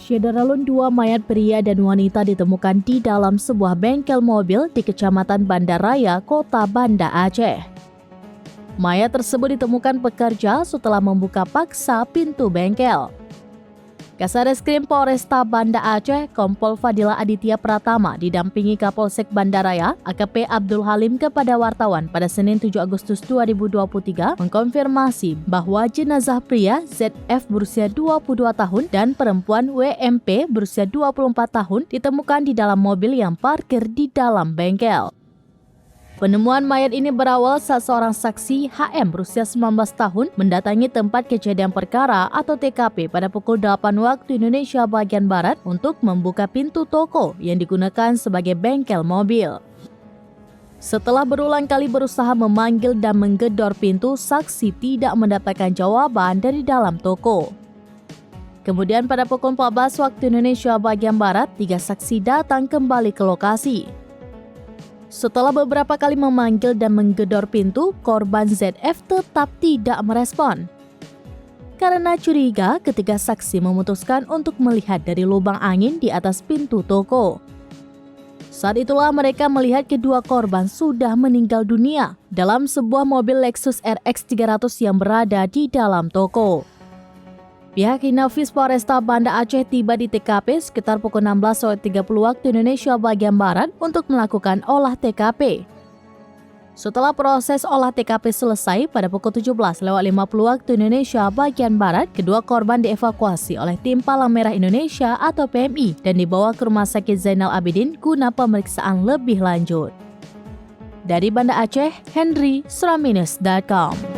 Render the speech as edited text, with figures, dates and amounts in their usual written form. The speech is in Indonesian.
Syederalun, dua mayat pria dan wanita ditemukan di dalam sebuah bengkel mobil di Kecamatan Banda Raya, Kota Banda Aceh. Mayat tersebut ditemukan pekerja setelah membuka paksa pintu bengkel. Kasareskrim Polresta Banda Aceh, Kompol Fadila Aditya Pratama didampingi Kapolsek Banda Raya, AKP Abdul Halim kepada wartawan pada Senin 7 Agustus 2023 mengkonfirmasi bahwa jenazah pria ZF berusia 22 tahun dan perempuan WMP berusia 24 tahun ditemukan di dalam mobil yang parkir di dalam bengkel. Penemuan mayat ini berawal saat seorang saksi HM berusia 19 tahun mendatangi tempat kejadian perkara atau TKP pada pukul 8 waktu Indonesia bagian Barat untuk membuka pintu toko yang digunakan sebagai bengkel mobil. Setelah berulang kali berusaha memanggil dan menggedor pintu, saksi tidak mendapatkan jawaban dari dalam toko. Kemudian pada pukul 14 waktu Indonesia bagian Barat, 3 saksi datang kembali ke lokasi. Setelah beberapa kali memanggil dan menggedor pintu, korban ZF tetap tidak merespon. Karena curiga, ketiga saksi memutuskan untuk melihat dari lubang angin di atas pintu toko. Saat itulah mereka melihat kedua korban sudah meninggal dunia dalam sebuah mobil Lexus RX 300 yang berada di dalam toko. Pihak Inafis Polresta Banda Aceh tiba di TKP sekitar pukul 16.30 waktu Indonesia bagian Barat untuk melakukan olah TKP. Setelah proses olah TKP selesai pada pukul 17.50 waktu Indonesia bagian Barat, kedua korban dievakuasi oleh tim Palang Merah Indonesia atau PMI dan dibawa ke Rumah Sakit Zainal Abidin guna pemeriksaan lebih lanjut. Dari Banda Aceh, Henry, Suraminus.com.